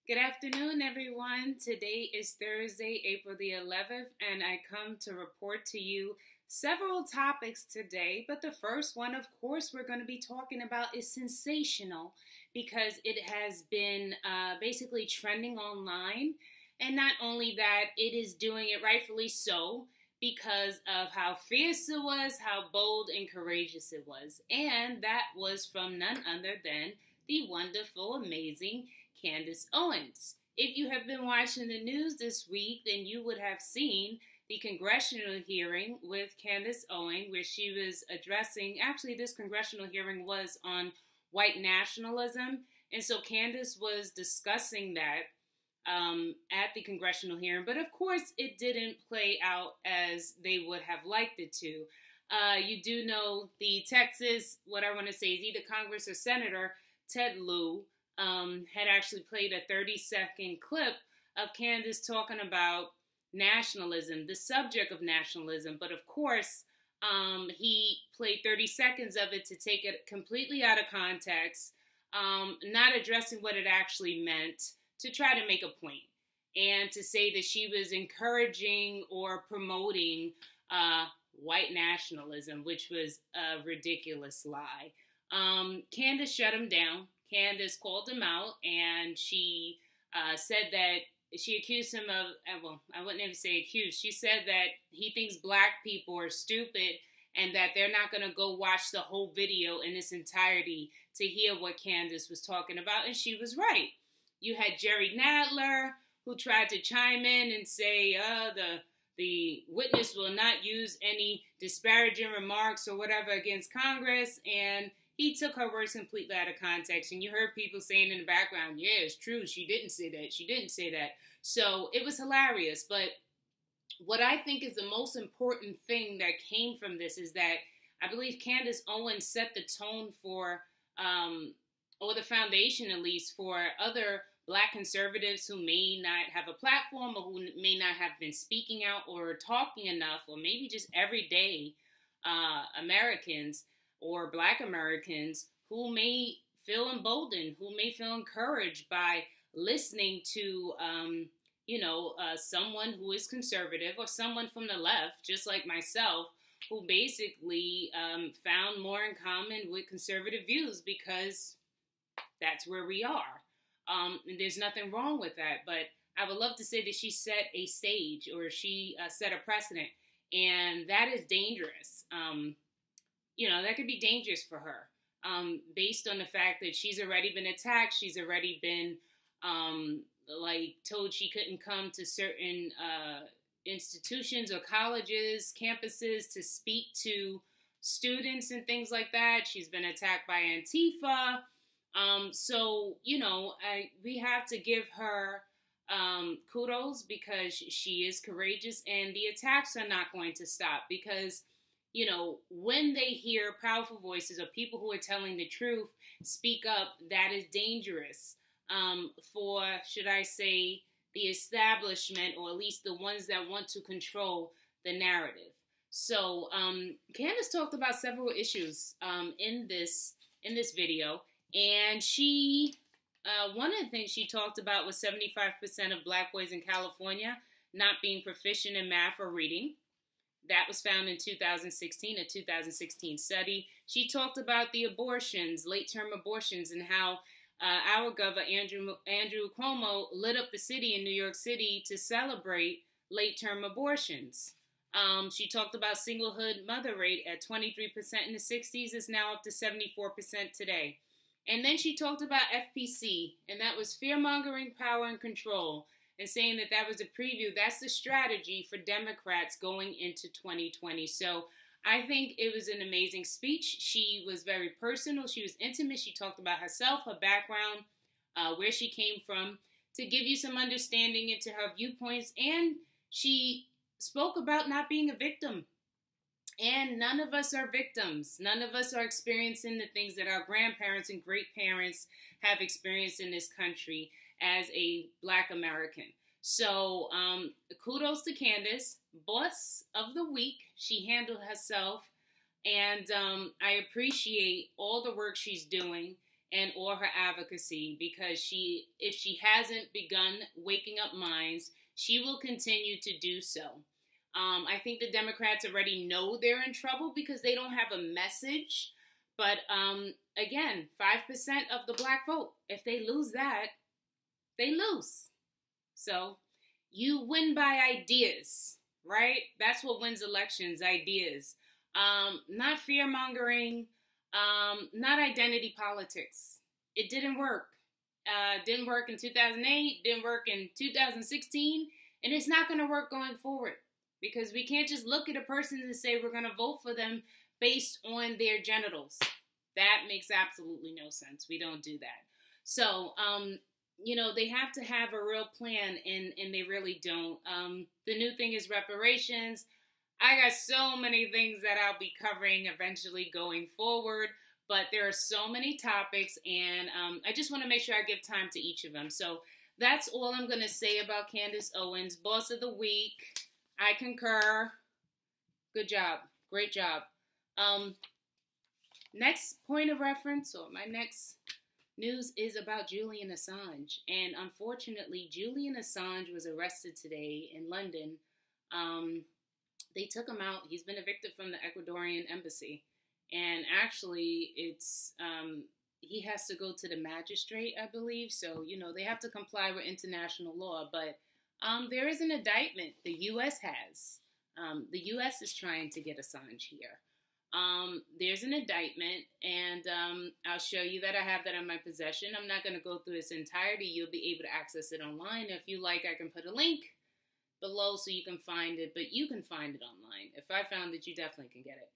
Good afternoon, everyone. Today is Thursday, April the 11th, and I come to report to you several topics today. But the first one, of course, we're going to be talking about is sensational because it has been basically trending online. And not only that, it is doing it rightfully so because of how fierce it was, how bold and courageous it was. And that was from none other than the wonderful, amazing Candace Owens. If you have been watching the news this week, then you would have seen the congressional hearing with Candace Owens, where she was addressing, actually, this congressional hearing was on white nationalism. And so Candace was discussing that at the congressional hearing. But of course, it didn't play out as they would have liked it to. You do know the Texas, what I want to say is either Congress or Senator Ted Lieu had actually played a 30-second clip of Candace talking about nationalism, the subject of nationalism. But of course, he played 30 seconds of it to take it completely out of context, not addressing what it actually meant, to try to make a point and to say that she was encouraging or promoting white nationalism, which was a ridiculous lie. Candace shut him down. Candace called him out, and she said that she accused him of, well, I wouldn't even say accused. She said that he thinks black people are stupid and that they're not going to go watch the whole video in its entirety to hear what Candace was talking about, and she was right. You had Jerry Nadler, who tried to chime in and say, the witness will not use any disparaging remarks or whatever against Congress, and he took her words completely out of context. And you heard people saying in the background, yeah, it's true, she didn't say that, she didn't say that. So it was hilarious. But what I think is the most important thing that came from this is that I believe Candace Owens set the tone for, or the foundation at least, for other Black conservatives who may not have a platform or who may not have been speaking out or talking enough, or maybe just everyday Americans or Black Americans who may feel emboldened, who may feel encouraged by listening to, someone who is conservative or someone from the left, just like myself, who basically found more in common with conservative views because that's where we are. And there's nothing wrong with that, but I would love to say that she set a stage or she set a precedent, and that is dangerous. That could be dangerous for her, based on the fact that she's already been attacked. She's already been, told she couldn't come to certain institutions or colleges, campuses to speak to students and things like that. She's been attacked by Antifa. We have to give her kudos because she is courageous, and the attacks are not going to stop because, when they hear powerful voices of people who are telling the truth speak up, that is dangerous for, should I say, the establishment, or at least the ones that want to control the narrative. So Candace talked about several issues in this video. And she, one of the things she talked about was 75% of Black boys in California not being proficient in math or reading. That was found in 2016, a 2016 study. She talked about the abortions, late-term abortions, and how our governor, Andrew Cuomo, lit up the city in New York City to celebrate late-term abortions. She talked about singlehood mother rate at 23% in the 60s is now up to 74% today. And then she talked about FPC, and that was fear-mongering, power, and control, and saying that that was a preview. That's the strategy for Democrats going into 2020. So I think it was an amazing speech. She was very personal. She was intimate. She talked about herself, her background, where she came from, to give you some understanding into her viewpoints. And she spoke about not being a victim. And none of us are victims. None of us are experiencing the things that our grandparents and great-parents have experienced in this country as a Black American. So kudos to Candace, boss of the week. She handled herself, and I appreciate all the work she's doing and or her advocacy, because if she hasn't begun waking up minds, she will continue to do so. I think the Democrats already know they're in trouble because they don't have a message. But again, 5% of the black vote, if they lose that, they lose. So you win by ideas, right? That's what wins elections, ideas. Not fear-mongering, not identity politics. It didn't work. Didn't work in 2008, didn't work in 2016, and it's not going to work going forward, because we can't just look at a person and say we're going to vote for them based on their genitals. That makes absolutely no sense. We don't do that. So, they have to have a real plan, and they really don't. The new thing is reparations. I got so many things that I'll be covering eventually going forward, but there are so many topics, and I just want to make sure I give time to each of them. So that's all I'm going to say about Candace Owens, Boss of the Week. I concur. Good job. Great job. Next point of reference, or my next news, is about Julian Assange. And unfortunately, Julian Assange was arrested today in London. They took him out. He's been evicted from the Ecuadorian embassy. And actually, it's he has to go to the magistrate, I believe. So, they have to comply with international law. But there is an indictment the U.S. has. The U.S. is trying to get Assange here. There's an indictment, and I'll show you that I have that in my possession. I'm not going to go through its entirety. You'll be able to access it online. If you like, I can put a link below so you can find it, but you can find it online. If I found it, you definitely can get it.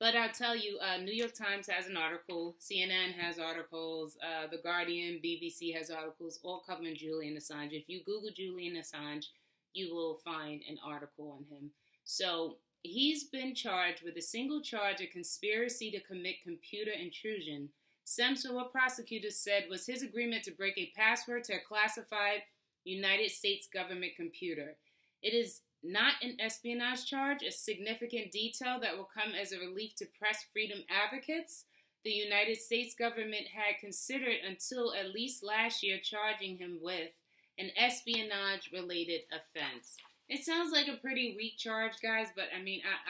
But I'll tell you, New York Times has an article, CNN has articles, The Guardian, BBC has articles, all covering Julian Assange. If you Google Julian Assange, you will find an article on him. So he's been charged with a single charge of conspiracy to commit computer intrusion, stems from what prosecutors said was his agreement to break a password to a classified United States government computer. It is not an espionage charge, a significant detail that will come as a relief to press freedom advocates. The United States government had considered until at least last year charging him with an espionage-related offense. It sounds like a pretty weak charge, guys, but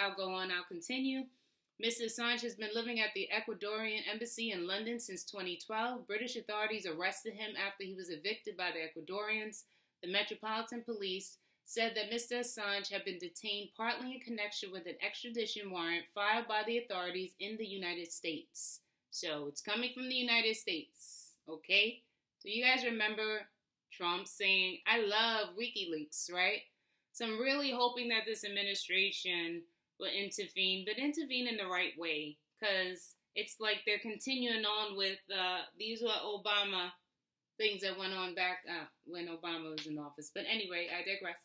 I'll go on, I'll continue. Mr. Assange has been living at the Ecuadorian embassy in London since 2012. British authorities arrested him after he was evicted by the Ecuadorians. The Metropolitan Police said that Mr. Assange had been detained partly in connection with an extradition warrant filed by the authorities in the United States. So it's coming from the United States, okay? So you guys remember Trump saying, I love WikiLeaks, right? So I'm really hoping that this administration will intervene, but intervene in the right way, because it's like they're continuing on with these were Obama things that went on back when Obama was in office. But anyway, I digress.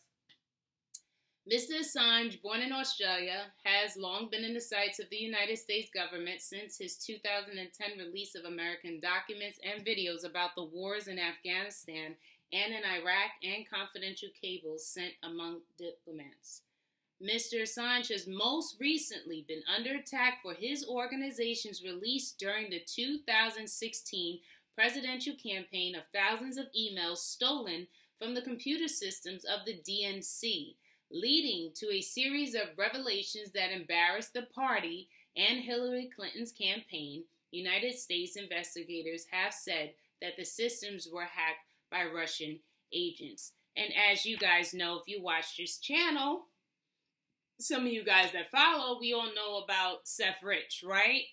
Mr. Assange, born in Australia, has long been in the sights of the United States government since his 2010 release of American documents and videos about the wars in Afghanistan and in Iraq, and confidential cables sent among diplomats. Mr. Assange has most recently been under attack for his organization's release during the 2016 presidential campaign of thousands of emails stolen from the computer systems of the DNC, leading to a series of revelations that embarrassed the party and Hillary Clinton's campaign. United States investigators have said that the systems were hacked by Russian agents. And as you guys know, if you watch this channel, some of you guys that follow, we all know about Seth Rich, right?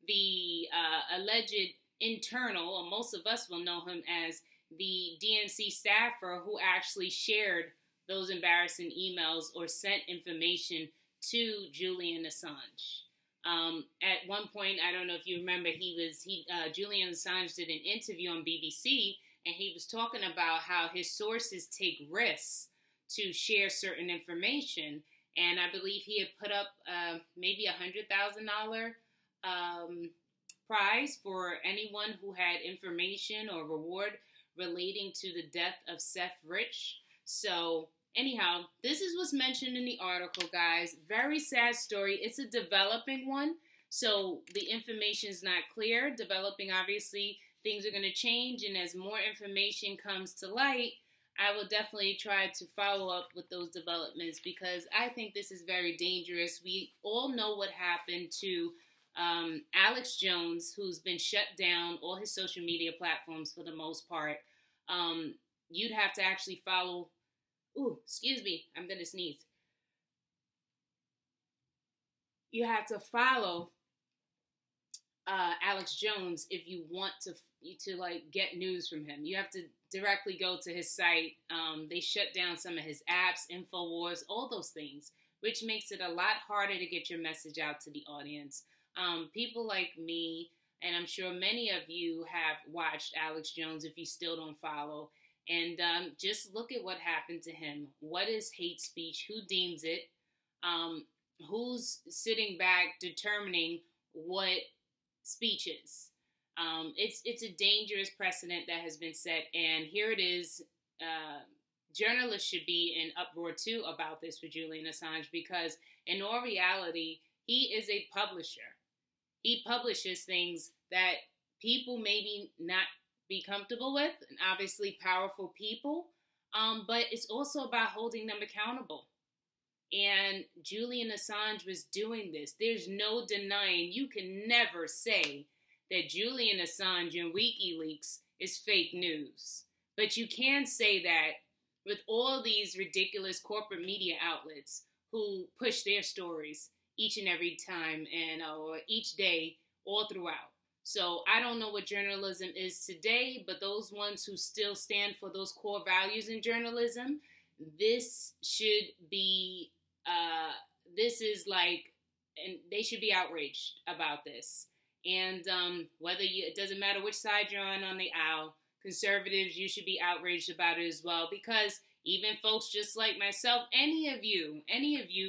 The alleged internal, or most of us will know him as the DNC staffer who actually shared those embarrassing emails or sent information to Julian Assange. At one point, I don't know if you remember, Julian Assange did an interview on BBC, and he was talking about how his sources take risks to share certain information. And I believe he had put up maybe $100,000 prize for anyone who had information or reward relating to the death of Seth Rich. So anyhow, this is what's mentioned in the article, guys. Very sad story. It's a developing one. So the information is not clear. Developing, obviously, things are going to change. And as more information comes to light, I will definitely try to follow up with those developments because I think this is very dangerous. We all know what happened to Alex Jones, who's been shut down all his social media platforms for the most part. You'd have to actually follow. Ooh, excuse me, I'm going to sneeze. You have to follow Alex Jones if you want to like get news from him. You have to directly go to his site. They shut down some of his apps, InfoWars, all those things, which makes it a lot harder to get your message out to the audience. People like me, and I'm sure many of you have watched Alex Jones if you still don't follow, and just look at what happened to him. What is hate speech? Who deems it? Who's sitting back determining what speech is? It's a dangerous precedent that has been set, and here it is. Journalists should be in uproar too about this for Julian Assange because in all reality, he is a publisher. He publishes things that people maybe not be comfortable with, and obviously powerful people, but it's also about holding them accountable. And Julian Assange was doing this. There's no denying. You can never say that Julian Assange and WikiLeaks is fake news. But you can say that with all these ridiculous corporate media outlets who push their stories each and every time and or each day all throughout. So I don't know what journalism is today, but those ones who still stand for those core values in journalism, this should be, this is like, and they should be outraged about this. And it doesn't matter which side you're on the aisle, conservatives, you should be outraged about it as well, because even folks just like myself, any of you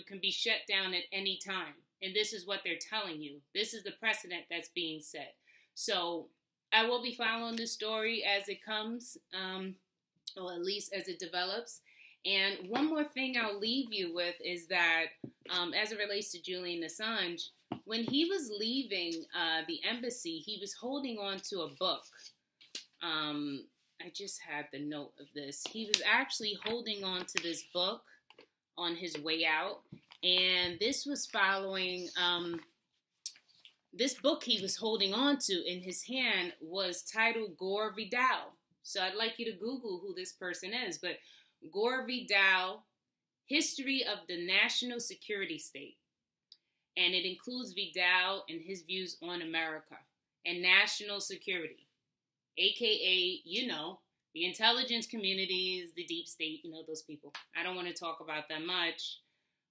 can be shut down at any time. And this is what they're telling you. This is the precedent that's being set. So I will be following this story as it comes, or at least as it develops. And one more thing I'll leave you with is that as it relates to Julian Assange, when he was leaving the embassy, he was holding on to a book. I just had the note of this. He was actually holding on to this book on his way out. And this was following, this book he was holding on to in his hand was titled Gore Vidal. So I'd like you to Google who this person is. But Gore Vidal, History of the National Security State. And it includes Vidal and his views on America and national security. AKA, the intelligence communities, the deep state, those people. I don't want to talk about them much.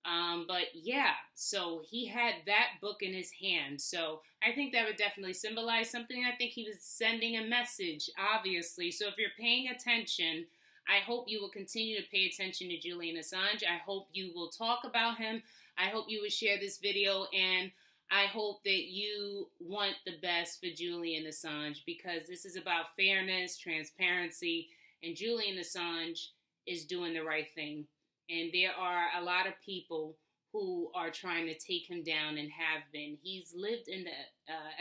But yeah, so he had that book in his hand. So I think that would definitely symbolize something. I think he was sending a message, obviously. So if you're paying attention, I hope you will continue to pay attention to Julian Assange. I hope you will talk about him. I hope you will share this video, and I hope that you want the best for Julian Assange, because this is about fairness, transparency, and Julian Assange is doing the right thing. And there are a lot of people who are trying to take him down and have been. He's lived in the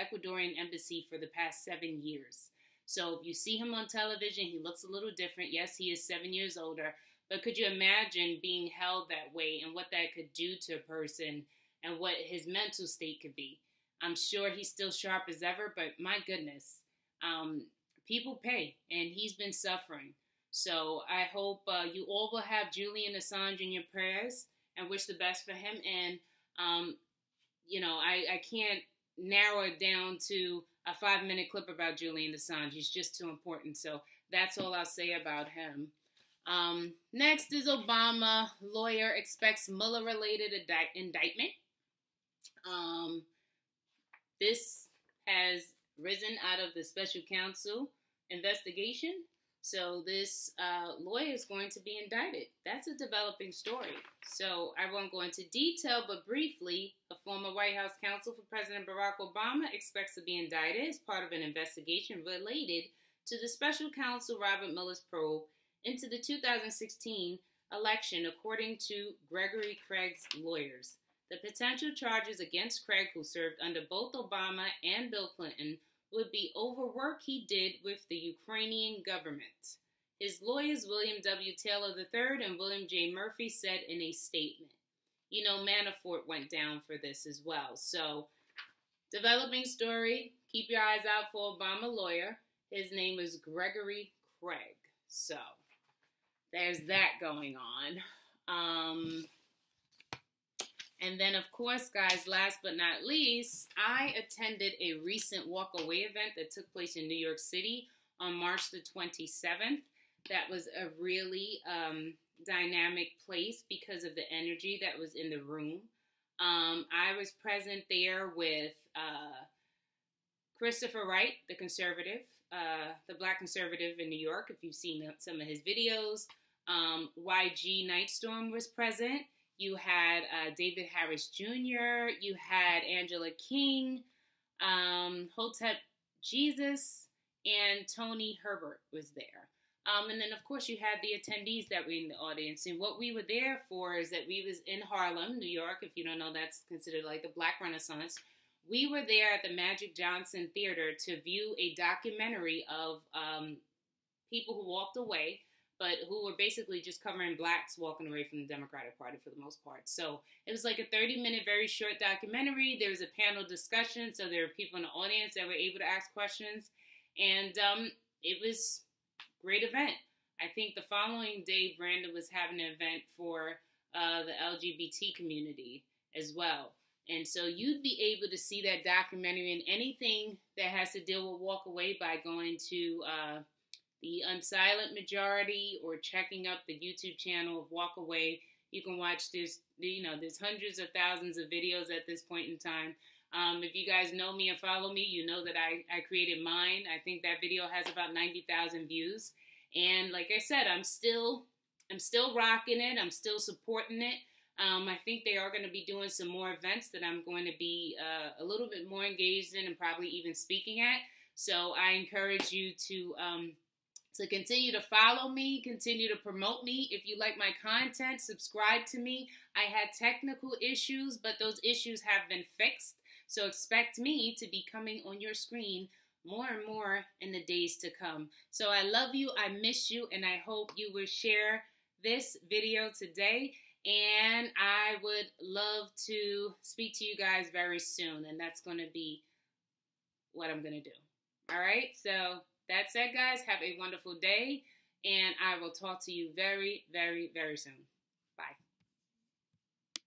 Ecuadorian embassy for the past 7 years. So if you see him on television, he looks a little different. Yes, he is 7 years older. But could you imagine being held that way and what that could do to a person and what his mental state could be? I'm sure he's still sharp as ever, but my goodness, people pay, and he's been suffering. So I hope you all will have Julian Assange in your prayers and wish the best for him. And, I can't narrow it down to a 5-minute clip about Julian Assange. He's just too important. So that's all I'll say about him. Next is Obama. Lawyer expects Mueller-related indictment. This has risen out of the special counsel investigation. So this lawyer is going to be indicted. That's a developing story. So I won't go into detail, but briefly, a former White House counsel for President Barack Obama expects to be indicted as part of an investigation related to the special counsel Robert Mueller's probe into the 2016 election, according to Gregory Craig's lawyers. The potential charges against Craig, who served under both Obama and Bill Clinton, would be over work he did with the Ukrainian government. His lawyers, William W. Taylor III and William J. Murphy, said in a statement. You know, Manafort went down for this as well. So, developing story. Keep your eyes out for Obama lawyer. His name is Gregory Craig. So, there's that going on. And then, of course, guys, last but not least, I attended a recent walk-away event that took place in New York City on March the 27th. That was a really dynamic place because of the energy that was in the room. I was present there with Christopher Wright, the conservative, the black conservative in New York, if you've seen some of his videos. YG Nightstorm was present. You had David Harris Jr., you had Angela King, Hotep Jesus, and Tony Herbert was there. And then, of course, you had the attendees that were in the audience. And what we were there for is that we was in Harlem, New York. If you don't know, that's considered like the Black Renaissance. We were there at the Magic Johnson Theater to view a documentary of people who walked away, but who were basically just covering blacks walking away from the Democratic Party for the most part. So it was like a 30-minute, very short documentary. There was a panel discussion, so there were people in the audience that were able to ask questions. And it was a great event. I think the following day, Brandon was having an event for the LGBT community as well. And so you'd be able to see that documentary and anything that has to deal with walk away by going to the Unsilent Majority or checking up the YouTube channel of Walk Away. You can watch this, there's hundreds of thousands of videos at this point in time. If you guys know me and follow me, you know that I created mine. I think that video has about 90,000 views. And like I said, I'm still rocking it. I'm still supporting it. I think they are going to be doing some more events that I'm going to be a little bit more engaged in and probably even speaking at. So I encourage you to continue to follow me, continue to promote me. If you like my content, subscribe to me. I had technical issues, but those issues have been fixed. So expect me to be coming on your screen more and more in the days to come. So I love you, I miss you, and I hope you will share this video today. And I would love to speak to you guys very soon. And that's going to be what I'm going to do. All right, so that said, guys, have a wonderful day, and I will talk to you very, very, very soon.